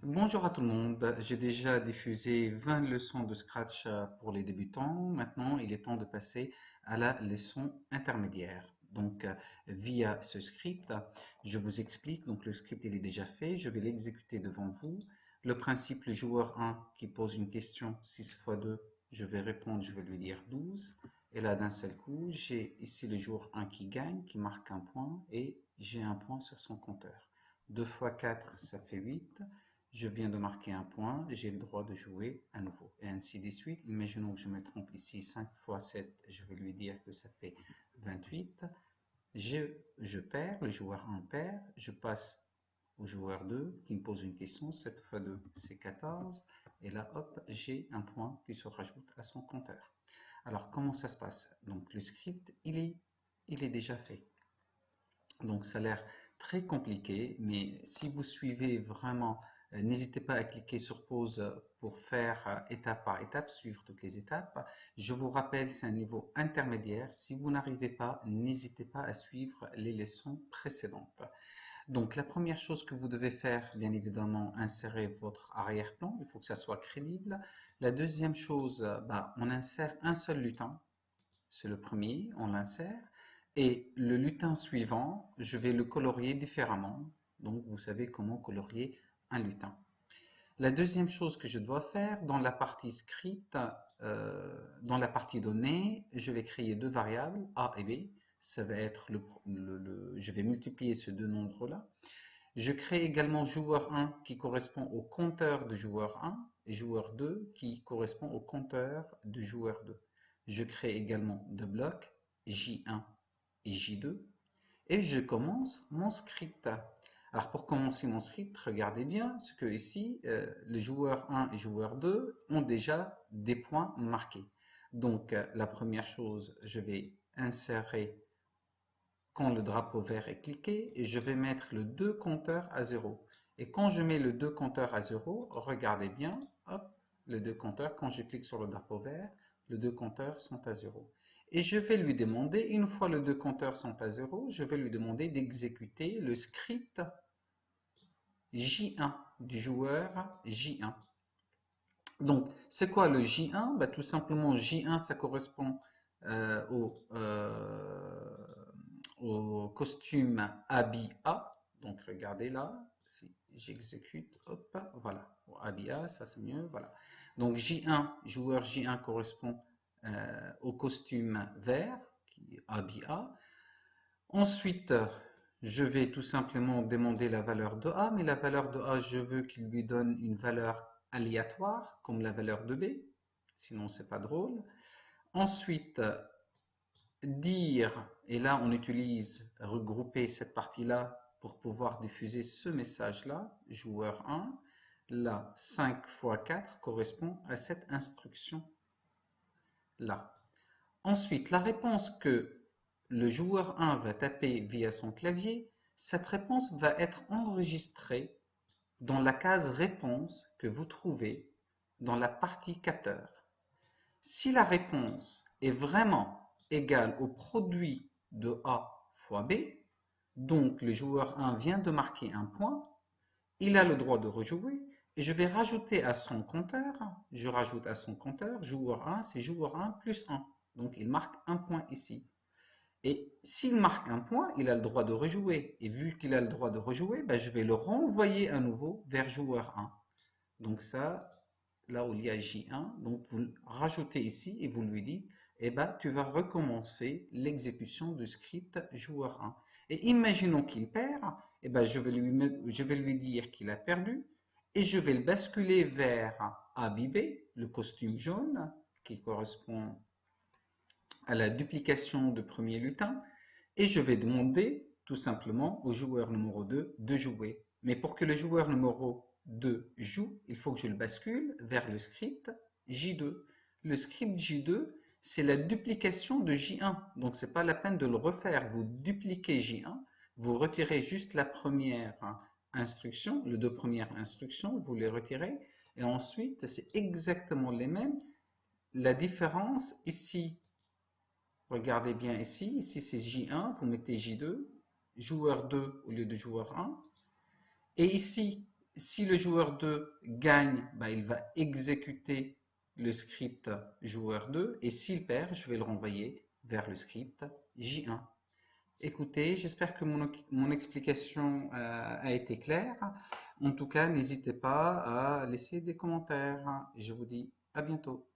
Bonjour à tout le monde. J'ai déjà diffusé 20 leçons de Scratch pour les débutants. Maintenant, il est temps de passer à la leçon intermédiaire. Donc, via ce script, je vous explique. Donc, le script, il est déjà fait. Je vais l'exécuter devant vous. Le principe, le joueur 1 qui pose une question 6 fois 2, je vais répondre, je vais lui dire 12. Et là, d'un seul coup, j'ai ici le joueur 1 qui gagne, qui marque un point, et j'ai un point sur son compteur. 2 fois 4, ça fait 8. Je viens de marquer un point, j'ai le droit de jouer à nouveau, et ainsi de suite. Imaginons que je me trompe ici, 5 fois 7, je vais lui dire que ça fait 28. Je perds, le joueur 1 perd, je passe au joueur 2 qui me pose une question, 7 fois 2 c'est 14, et là hop, j'ai un point qui se rajoute à son compteur. Alors comment ça se passe? Donc le script, il est déjà fait. Donc ça a l'air très compliqué, mais si vous suivez vraiment, n'hésitez pas à cliquer sur pause pour faire étape par étape, suivre toutes les étapes. Je vous rappelle, c'est un niveau intermédiaire. Si vous n'arrivez pas, n'hésitez pas à suivre les leçons précédentes. Donc la première chose que vous devez faire, bien évidemment, insérer votre arrière-plan. Il faut que ça soit crédible. La deuxième chose, on insère un seul lutin. C'est le premier, on l'insère. Et le lutin suivant, je vais le colorier différemment. Donc, vous savez comment colorier un lutin. La deuxième chose que je dois faire, dans la partie script, dans la partie données, je vais créer deux variables, A et B. Ça va être je vais multiplier ces deux nombres-là. Je crée également joueur 1 qui correspond au compteur de joueur 1 et joueur 2 qui correspond au compteur de joueur 2. Je crée également deux blocs, J1 et J2, et je commence mon script. Alors pour commencer mon script, regardez bien ce que ici, les joueurs 1 et joueur 2 ont déjà des points marqués. Donc la première chose, je vais insérer quand le drapeau vert est cliqué, et je vais mettre le 2 compteur à 0. Et quand je mets le 2 compteur à 0, regardez bien, hop, les deux compteurs, quand je clique sur le drapeau vert, les deux compteurs sont à 0. Et je vais lui demander, une fois les deux compteurs sont à 0, je vais lui demander d'exécuter le script J1 du joueur J1. Donc, c'est quoi le J1? Tout simplement, J1, ça correspond euh, au, euh, au costume habit A. Donc, regardez là, si j'exécute, hop, voilà. Habit A, ça c'est mieux, voilà. Donc, J1, joueur J1 correspond au costume vert, qui est habit A. Ensuite, je vais tout simplement demander la valeur de A, mais la valeur de A, je veux qu'il lui donne une valeur aléatoire, comme la valeur de B, sinon c'est pas drôle. Ensuite, dire, et là on utilise regrouper cette partie-là pour pouvoir diffuser ce message-là, joueur 1, là 5 fois 4 correspond à cette instruction-là. Ensuite, la réponse que le joueur 1 va taper via son clavier, cette réponse va être enregistrée dans la case réponse que vous trouvez dans la partie capteur. Si la réponse est vraiment égale au produit de A fois B, donc le joueur 1 vient de marquer un point, il a le droit de rejouer et je vais rajouter à son compteur, je rajoute à son compteur, joueur 1, c'est joueur 1 plus 1. Donc il marque un point ici. Et s'il marque un point, il a le droit de rejouer. Et vu qu'il a le droit de rejouer, je vais le renvoyer à nouveau vers joueur 1. Donc ça, là où il y a J1, donc vous le rajoutez ici et vous lui dites, tu vas recommencer l'exécution du script joueur 1. Et imaginons qu'il perd, je vais lui dire qu'il a perdu et je vais le basculer vers ABB, le costume jaune, qui correspond à la duplication de premier lutin, et je vais demander tout simplement au joueur numéro 2 de jouer. Mais pour que le joueur numéro 2 joue, il faut que je le bascule vers le script J2. Le script J2, c'est la duplication de J1. Donc, ce n'est pas la peine de le refaire. Vous dupliquez J1, vous retirez juste la première instruction, les deux premières instructions, vous les retirez. Et ensuite, c'est exactement les mêmes. La différence ici, regardez bien ici, c'est J1, vous mettez J2, joueur 2 au lieu de joueur 1. Et ici, Si le joueur 2 gagne, bah, il va exécuter le script joueur 2 et s'il perd, je vais le renvoyer vers le script J1. Écoutez, j'espère que mon explication a été claire. En tout cas, n'hésitez pas à laisser des commentaires. Je vous dis à bientôt.